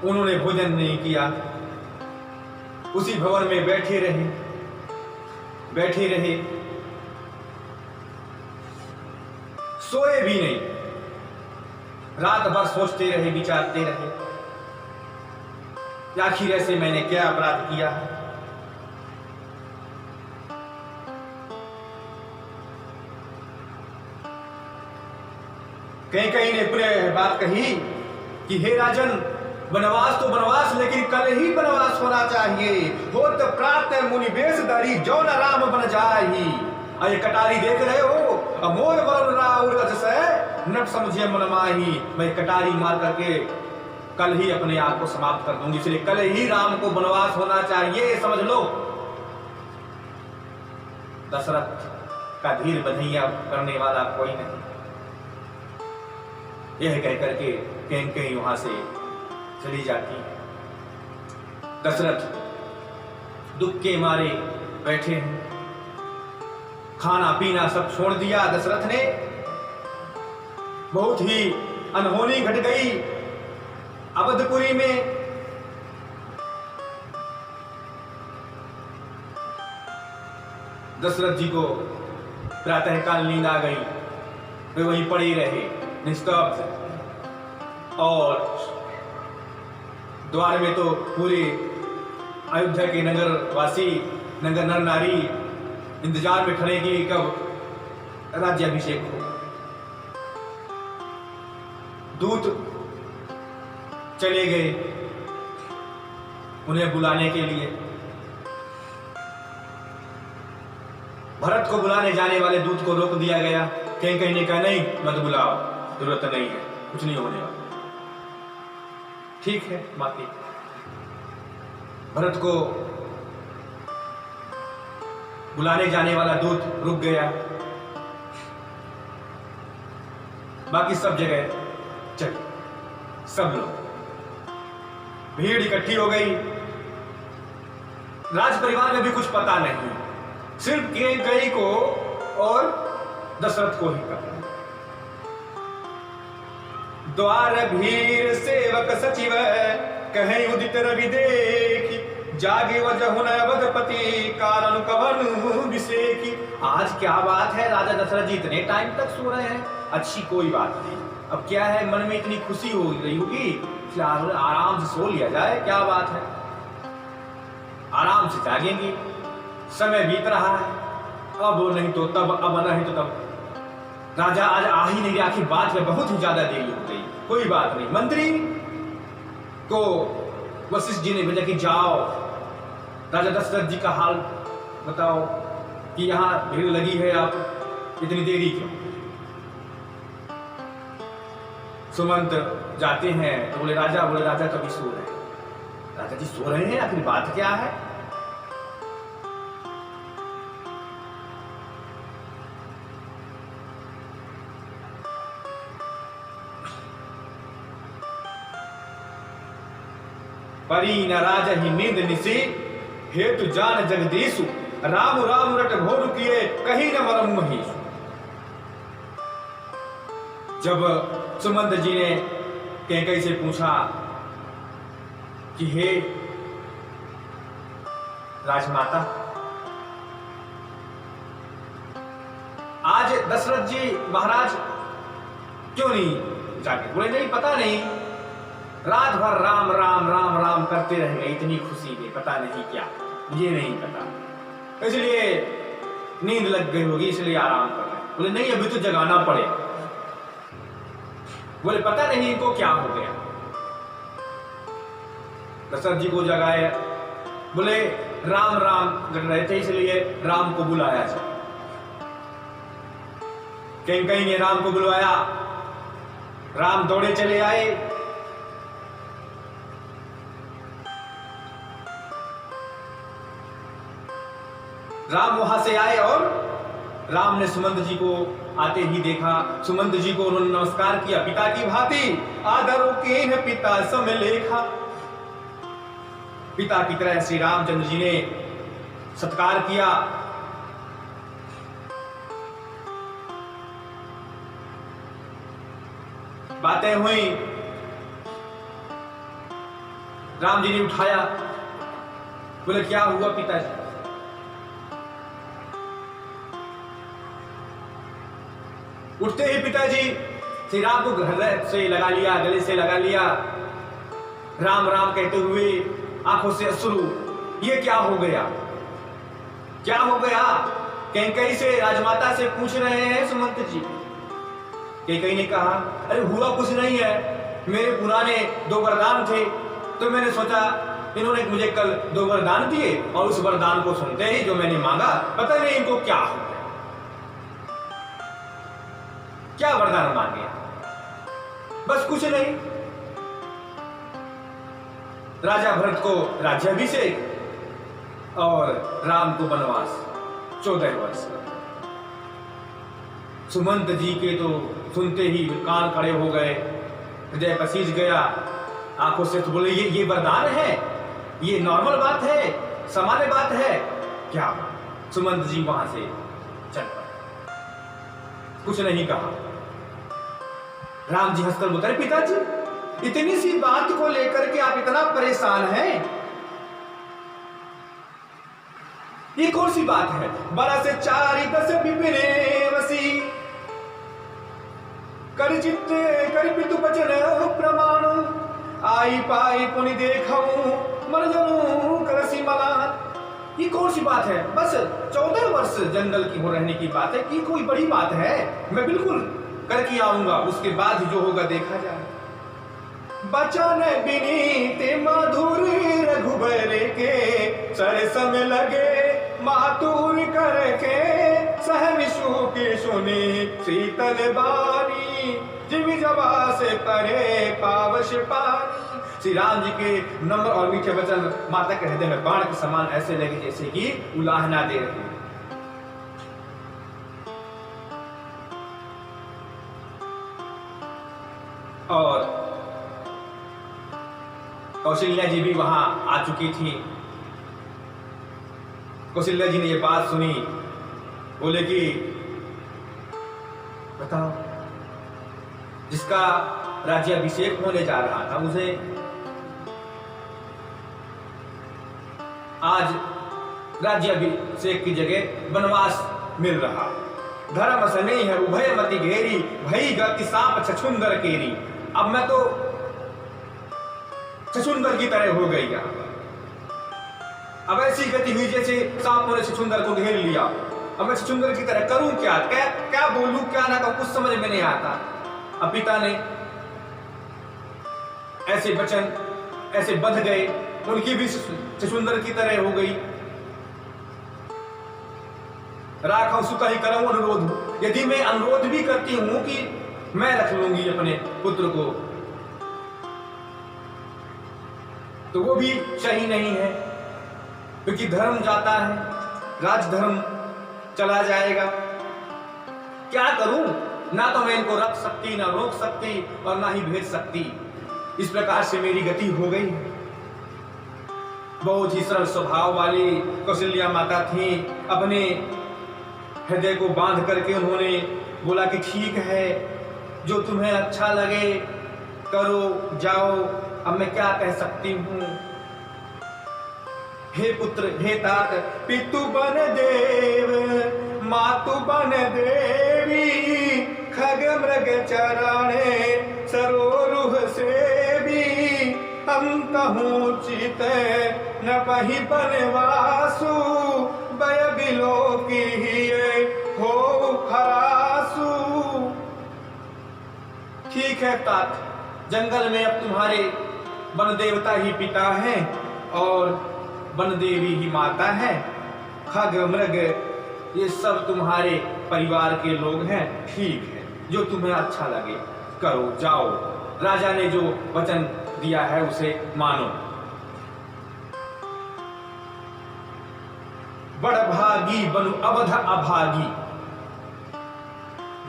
उन्होंने भोजन नहीं किया, उसी भवन में बैठे रहे, सोए भी नहीं, रात भर सोचते रहे, विचारते रहे, आखिर ऐसे मैंने क्या अपराध किया है? कहीं ने पुनः बात कही कि हे राजन, वनवास तो वनवास, लेकिन कल ही वनवास होना चाहिए। होत प्रातः मुनि वेशधारी, जो न राम बन जाहि। ये कटारी देख रहे हो, अमोद वरुण राउर अजस नट समझे मन माही। मैं कटारी मार करके कल ही अपने आप को समाप्त कर दूंगी, इसलिए कल ही राम को वनवास होना चाहिए, समझ लो। दशरथ का धीर बंधैया करने वाला कोई नहीं। यह कह करके कहीं वहां से चली जाती है। दशरथ दुख के मारे बैठे हैं, खाना पीना सब छोड़ दिया दशरथ ने। बहुत ही अनहोनी घट गई अवधपुरी में। दशरथ जी को प्रातःकाल नींद आ गई, वे वहीं पड़े रहे निस्तब्ध, और द्वार में तो पूरे अयोध्या के नगर वासी, नगर नर नारी इंतजार में खड़े कि कब राज्याभिषेक हो। दूत चले गए उन्हें बुलाने के लिए। भरत को बुलाने जाने वाले दूत को रोक दिया गया। कहीं ने कहा नहीं, मत बुलाओ, जरूरत नहीं है, कुछ नहीं होने वाला। ठीक है, माफी। भरत को बुलाने जाने वाला दूत रुक गया। बाकी सब जगह चल, सब लोग, भीड़ इकट्ठी हो गई। राज परिवार में भी कुछ पता नहीं, सिर्फ कई को और दशरथ को ही पता। द्वार भीर सेवक सचिव कहें उदित रवि देखी, जागे वजहुन अवधपति कारण कवन विसेकी। आज क्या बात है, राजा दशरथ जी इतने टाइम तक सो रहे हैं? अच्छी कोई बात नहीं। अब क्या है, मन में इतनी खुशी हो रही होगी, आराम से सो लिया जाए। क्या बात है, आराम से जागेंगे। समय बीत रहा है, अब नहीं तो तब, अब नहीं तो तब। राजा आज आ ही नहीं, आखिर बात में बहुत ही ज्यादा देरी हो गई। कोई बात नहीं, मंत्री को वशिष्ठ जी ने भेजा कि जाओ राजा दशरथ जी का हाल बताओ कि यहाँ भीड़ लगी है, आप इतनी देरी क्यों? सुमंत जाते हैं तो बोले राजा कभी सो रहे हैं। राजा जी सो रहे हैं, आखिर बात क्या है? परी न राजा ही नींद निसी, हेतु जान जगदीशु, राम राम रट घोर किए, कहीं न मरम महीशु। जब सुमंत जी ने कैकेयी से पूछा कि हे राजमाता, आज दशरथ जी महाराज क्यों नहीं जागे? बोले नहीं, पता नहीं, रात भर राम राम राम राम करते रह गए इतनी खुशी में, पता नहीं क्या, ये नहीं पता, इसलिए नींद लग गई होगी, इसलिए आराम कर रहे हैं। बोले नहीं, अभी तो जगाना पड़ेगा। बोले पता नहीं इनको क्या हो गया। दशरथ जी को जगाए, बोले राम राम कर रहे थे, इसलिए राम को बुलाया जाए। कैकेयी ने राम को बुलवाया, राम दौड़े चले आए। राम वहां से आए और राम ने सुमंत जी को आते ही देखा। सुमंत जी को उन्होंने नमस्कार किया, पिता की भांति आदरो कीन्ह पिता सम लेखा। पिता की तरह श्री रामचंद्र जी ने सत्कार किया। बातें हुई, राम जी ने उठाया, बोले क्या हुआ पिताजी? उठते ही पिताजी श्री राम को हृदय से लगा लिया, गले से लगा लिया, राम राम कहते हुए आंखों से अश्रु। ये क्या हो गया, क्या हो गया? कैकेयी से, राजमाता से पूछ रहे हैं सुमंत जी। कैकेयी ने कहा अरे हुआ कुछ नहीं है, मेरे पुराने 2 वरदान थे, तो मैंने सोचा इन्होंने मुझे कल 2 वरदान दिए और उस वरदान को सुनते ही जो मैंने मांगा, पता नहीं इनको क्या हो गया, क्या वरदान मांगे? बस कुछ नहीं, राजा भरत को राज्याभिषेक और राम को वनवास 14 वर्ष। सुमंत जी के तो सुनते ही कान खड़े हो गए, हृदय पसीज गया, आंखों से तो बोले ये वरदान है, ये नॉर्मल बात है, सामान्य बात है क्या? सुमंत जी वहां से चल पड़े, कुछ नहीं कहा। राम जी हंसकर बोले पिताजी इतनी सी बात को लेकर के आप इतना परेशान हैं? ये कौन सी बात है? 12 से 4 10 विपिने वसी, कर चित्ते कर पितु बचन प्रमाण, आई पाई पुनि देखऊं मन जनू करसी मलान। ये कौन सी बात है? बस 14 वर्ष जंगल की हो रहने की बात है, कि कोई बड़ी बात है? मैं बिल्कुल करके आऊंगा, उसके बाद ही जो होगा देखा जाए। बचन विनीत मधुर रघुबर के, सरस में लगे मातुर करके, सह विशु की सुनी शीतल बानी, जिमि जबा से परे पावश पानी। श्री राम जी के नम्र और मीठे वचन माता के हृदय में बाण के समान ऐसे लगे जैसे कि उलाहना दे रहे। और कौशल्या जी भी वहां आ चुकी थी। कौशल्या जी ने ये बात सुनी, बोले कि बताओ जिसका राज्याभिषेक होने जा रहा था उसे आज राज्याभिषेक की जगह वनवास मिल रहा। धर्म स्नेह है उभय मति घेरी, भई गति सांप छछुंदर केरी। अब मैं तो छछुंदर की तरह हो गई। अब ऐसी गति हुई जैसे सांप ने छछुंदर को घेर लिया। अब मैं छछुंदर की तरह करूं क्या, क्या बोलूं क्या ना कहूं, कुछ समझ में नहीं आता। अब पिता ने ऐसे वचन ऐसे बंध गए, उनकी भी छछुंदर की तरह हो गई। राखव सुख ही करऊं अनुरोध, यदि मैं अनुरोध भी करती हूं कि मैं रख लूंगी अपने पुत्र को, तो वो भी सही नहीं है, क्योंकि धर्म जाता है, राजधर्म चला जाएगा। क्या करूं, ना तो मैं इनको रख सकती, ना रोक सकती और ना ही भेज सकती। इस प्रकार से मेरी गति हो गई। बहुत ही सरल स्वभाव वाली कौशल्या माता थी। अपने हृदय को बांध करके उन्होंने बोला कि ठीक है, जो तुम्हें अच्छा लगे करो, जाओ। अब मैं क्या कह सकती हूँ। हे पुत्र, हे तात, पितु बन देव, मातु बन देवी, खग मृग चराणे सरोरुह सेवी। हम कहूँ चित न पही बनवासु, बय बिलो की हो खरासु। ठीक है तात, जंगल में अब तुम्हारे वन देवता ही पिता हैं और वन देवी ही माता है। खग मृग ये सब तुम्हारे परिवार के लोग हैं। ठीक है, जो तुम्हें अच्छा लगे करो, जाओ। राजा ने जो वचन दिया है उसे मानो। बड़ भागी बनु अवध अभागी,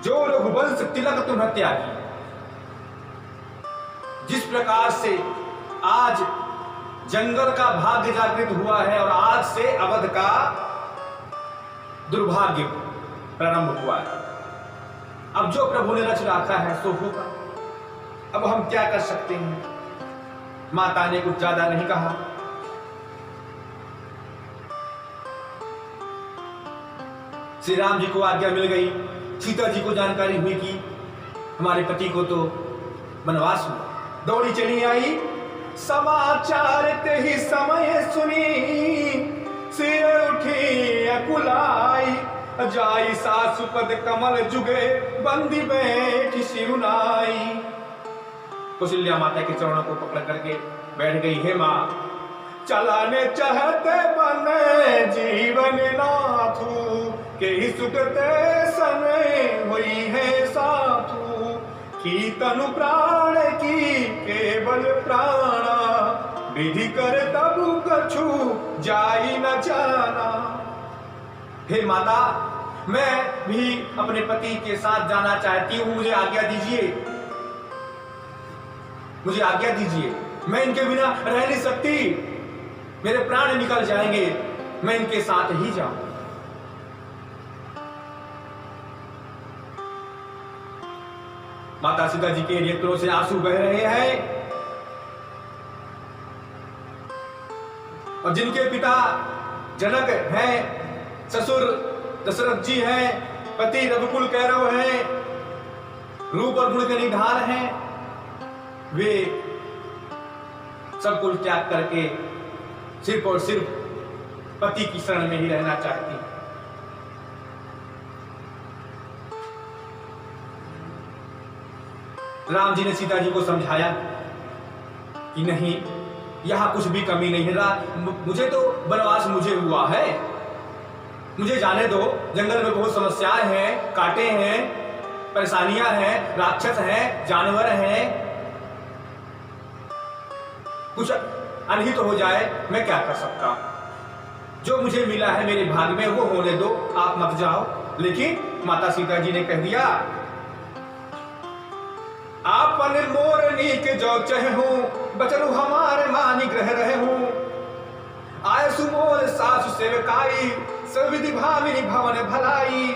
जो रघुवंश तिलक तुम्हें त्यागी। जिस प्रकार से आज जंगल का भाग्य जागृत हुआ है और आज से अवध का दुर्भाग्य प्रारंभ हुआ है। अब जो प्रभु ने रच रखा है सो होगा। अब हम क्या कर सकते हैं। माता ने कुछ ज्यादा नहीं कहा। श्री राम जी को आज्ञा मिल गई। सीता जी को जानकारी हुई कि हमारे पति को तो वनवास हुआ। दौड़ी चली आई, समाचार ते ही समय सुनी, सिर उठी अकुलाई। जाई सासुपद कमल जुगे, बंदी बैठी सिरुनाई। कौशल्या माता के चरणों को पकड़ करके बैठ गई। हे माँ, चलाने चाहते बने जीवन नाथू, के ही सुखते समय हुई है साथू। की तनु प्राण की केवल प्राणा, विधि कर तबु कछु जाई न जाना। हे माता, मैं भी अपने पति के साथ जाना चाहती हूँ, मुझे आज्ञा दीजिए, मुझे आज्ञा दीजिए। मैं इनके बिना रह नहीं सकती, मेरे प्राण निकल जाएंगे, मैं इनके साथ ही जाऊं। माता सीता जी के नेत्रों से आंसू बह रहे हैं और जिनके पिता जनक हैं, ससुर दशरथ जी हैं, पति रघुकुल कैरव हैं, रूप और गुण के निधान हैं, वे सब कुछ त्याग करके सिर्फ और सिर्फ पति की शरण में ही रहना चाहती हैं। राम जी ने सीता जी को समझाया कि नहीं, यहां कुछ भी कमी नहीं है। मुझे तो वनवास मुझे हुआ है, मुझे जाने दो। जंगल में बहुत समस्याएं हैं, कांटे हैं, परेशानियां हैं, राक्षस हैं, जानवर हैं, कुछ अनहित हो जाए, मैं क्या कर सकता। जो मुझे मिला है मेरे भाग्य में वो होने दो, आप मत जाओ। लेकिन माता सीता जी ने कह दिया, आपन मोर नीक जो चह हूं, बचनु हमारे मानी ग्रह रहे हूं। आय सुमोल सासु सेवकाई, सविधि भामिनी भवन भलाई।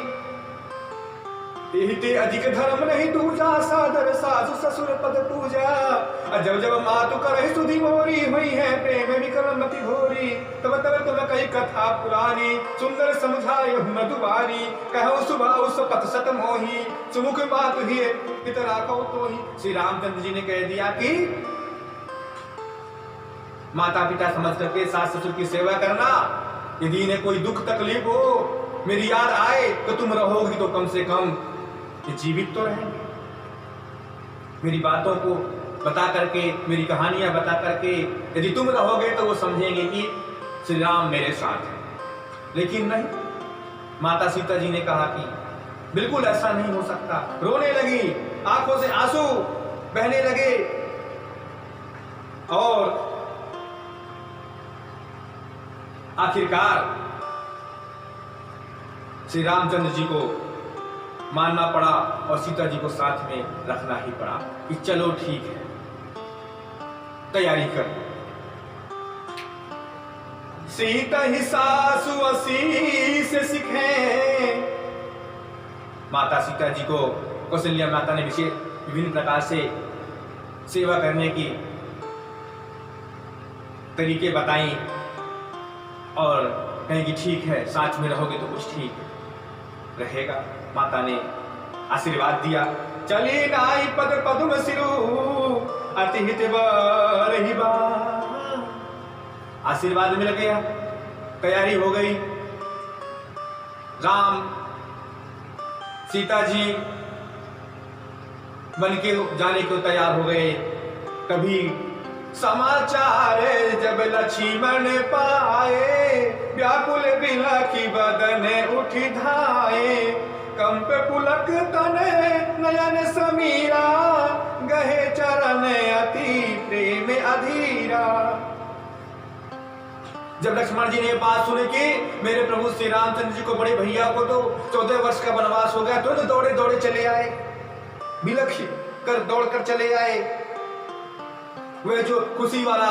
एहिते अधिक धर्म नहीं दूजा, सादर सासु ससुर पद पूजा। जब जब मातु करहि सुधि मोरी, हुई है प्रेम विक्रम मति घोरी। तब तब तुम कही कथा पुरानी, सुंदर समझाए मधुबारी। कहो सुभाव सपथ सत मोही, सुमुख बात ही पित राखो तोही। श्री रामचंद्र जी ने कह दिया कि माता पिता समझ करके सास ससुर की सेवा करना। यदि इन्हें कोई दुख तकलीफ हो, मेरी याद आए, तो तुम रहोगी तो कम से कम ये जीवित तो रहेंगे। मेरी बातों को बता करके, मेरी कहानियां बता करके यदि तुम रहोगे तो वो समझेंगे कि श्री राम मेरे साथ हैं। लेकिन नहीं, माता सीता जी ने कहा कि बिल्कुल ऐसा नहीं हो सकता। रोने लगी, आंखों से आंसू बहने लगे और आखिरकार श्री रामचंद्र जी को मानना पड़ा और सीता जी को साथ में रखना ही पड़ा कि चलो ठीक है, तैयारी कर। सीता ही सासु आशीष सीखे। माता सीता जी को कौशल्या माता ने विभिन्न प्रकार से सेवा करने की तरीके बताई और कहें कि ठीक है, साथ में रहोगे तो कुछ ठीक रहेगा। माता ने आशीर्वाद दिया। चली नाई पद पद्म सिरु, अति हित बरहिबा। आशीर्वाद मिल गया, तैयारी हो गई। राम सीता जी बन के जाने को तैयार हो गए। कभी समाचार जब लक्ष्मण पाए, व्याकुल बिलखी बदन उठी धाए। कंप पुलक तने नयन समीरा, गहे चरण अति प्रेम अधीरा। जब लक्ष्मण जी ने बात सुनी कि मेरे प्रभु श्री रामचंद्र जी को, बड़े भैया को तो 14 वर्ष का वनवास हो गया, तो दौड़े दौड़े चले आए, बिलख कर दौड़ कर चले आए। वह जो खुशी वाला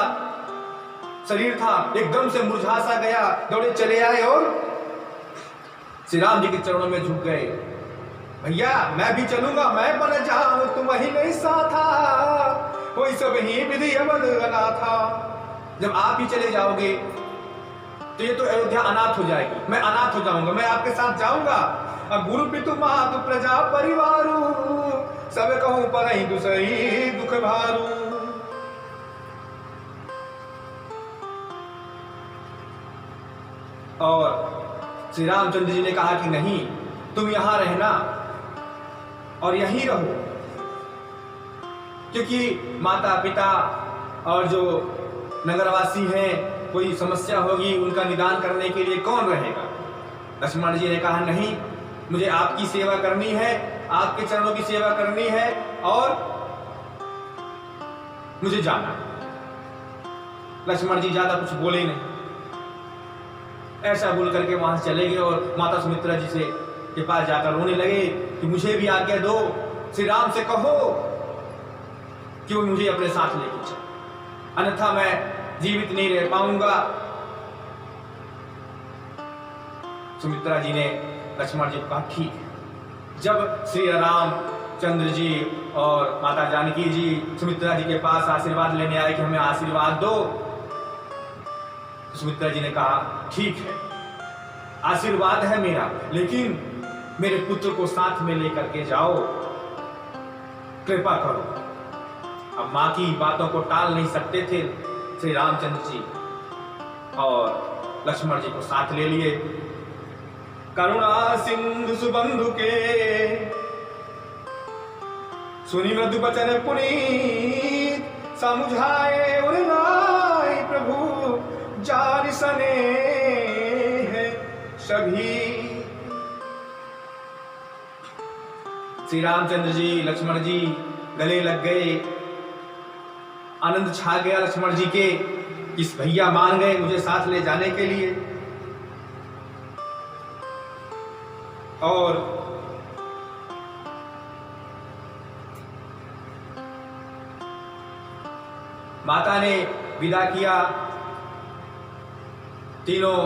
शरीर था एकदम से मुरझा सा गया, दौड़े चले आए और श्री राम जी के चरणों में झुक गए। भैया मैं भी चलूंगा, मैं बन जाऊं तुम ही नहीं साथा, कोई सब ही विधि अवध अनाथा। जब आप ही चले जाओगे तो ये तो अयोध्या अनाथ हो जाएगी, मैं अनाथ हो जाऊंगा, मैं आपके साथ जाऊंगा। अब गुरु पितु मातु प्रजा परिवारू, सब कहूं पर ही दुसही दुख भारू। और श्री रामचंद्र जी ने कहा कि नहीं, तुम यहां रहना और यहीं रहो, क्योंकि माता पिता और जो नगरवासी हैं, कोई समस्या होगी उनका निदान करने के लिए कौन रहेगा। लक्ष्मण जी ने कहा नहीं, मुझे आपकी सेवा करनी है, आपके चरणों की सेवा करनी है और मुझे जाना। लक्ष्मण जी ज्यादा कुछ बोले नहीं, ऐसा बोल करके वहां से चले गए और माता सुमित्रा जी से के पास जाकर रोने लगे कि मुझे भी आज्ञा दो, श्री राम से कहो कि वो मुझे अपने साथ लेके चले, अन्यथा मैं जीवित नहीं रह पाऊंगा। सुमित्रा जी ने लक्ष्मण जी को कहा ठीक है। जब श्री रामचंद्र जी और माता जानकी जी सुमित्रा जी के पास आशीर्वाद लेने आए कि हमें आशीर्वाद दो, सुमित्रा जी ने कहा ठीक है, आशीर्वाद है मेरा, लेकिन मेरे पुत्र को साथ में लेकर के जाओ, कृपा करो। अब मां की बातों को टाल नहीं सकते थे श्री रामचंद्र जी, और लक्ष्मण जी को साथ ले लिए। करुणा सिंधु सुबंधु के, सुनी मृदु बचन पुनीत, समुझाए उन्नाई प्रभु जार सने है सभी। श्री रामचंद्र जी लक्ष्मण जी गले लग गए, आनंद छा गया लक्ष्मण जी के, इस भैया मान गए मुझे साथ ले जाने के लिए। और माता ने विदा किया। तीनों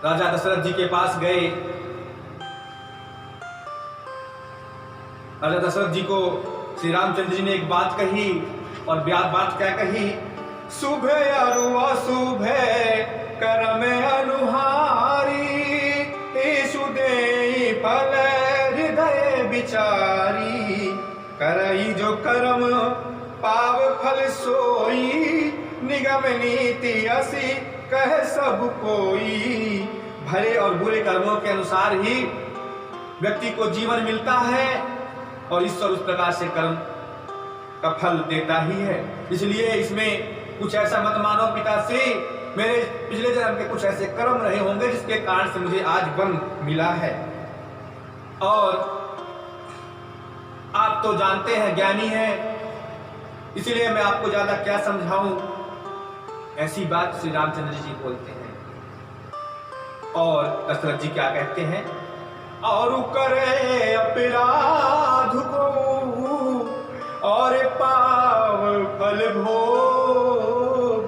राजा दशरथ जी के पास गए राजा दशरथ जी को श्री रामचंद्र जी ने एक बात कही, और बात क्या कही? शुभ अरु अशुभ कर्म अनुहारी, ईशु देई फल हृदय विचारी, करई जो कर्म पाव फल सोई, निगम नीति असी कह सब कोई। भले और बुरे कर्मों के अनुसार ही व्यक्ति को जीवन मिलता है, और ईश्वर उस प्रकार से कर्म का फल देता ही है। इसलिए इसमें कुछ ऐसा मत मानो पिताश्री, मेरे पिछले जन्म के कुछ ऐसे कर्म रहे होंगे जिसके कारण से मुझे आज वन मिला है। और आप तो जानते हैं, ज्ञानी हैं, इसलिए मैं आपको ज्यादा क्या समझाऊं। ऐसी बात श्री रामचंद्र जी बोलते हैं। और दशरथ जी क्या कहते हैं? और करे अपराध को और पाव फल भोग,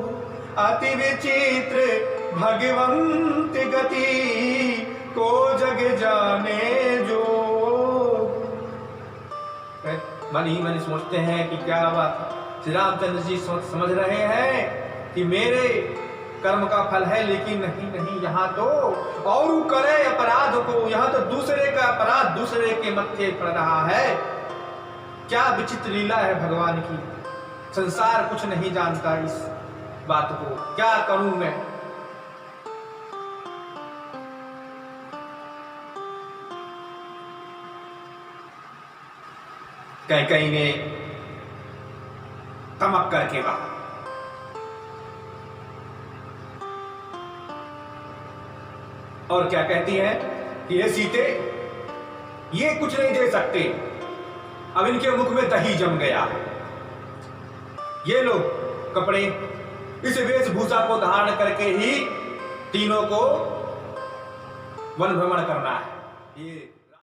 अति विचित्र भगवंत गति को जग जाने जो। मन ही मन सोचते हैं कि क्या बात, श्री रामचंद्र जी समझ रहे हैं कि मेरे कर्म का फल है, लेकिन नहीं, यहाँ तो और करे अपराध को, यहाँ तो दूसरे का अपराध दूसरे के मत्थे पड़ रहा है। क्या विचित्र लीला है भगवान की, संसार कुछ नहीं जानता इस बात को, क्या करूं मैं। कैकेयी ने तमक करके कहा, और क्या कहती है कि ये सीते, ये कुछ नहीं दे सकते, अब इनके मुख में दही जम गया है। ये लोग कपड़े, इस वेशभूषा को धारण करके ही तीनों को वन भ्रमण करना है। ये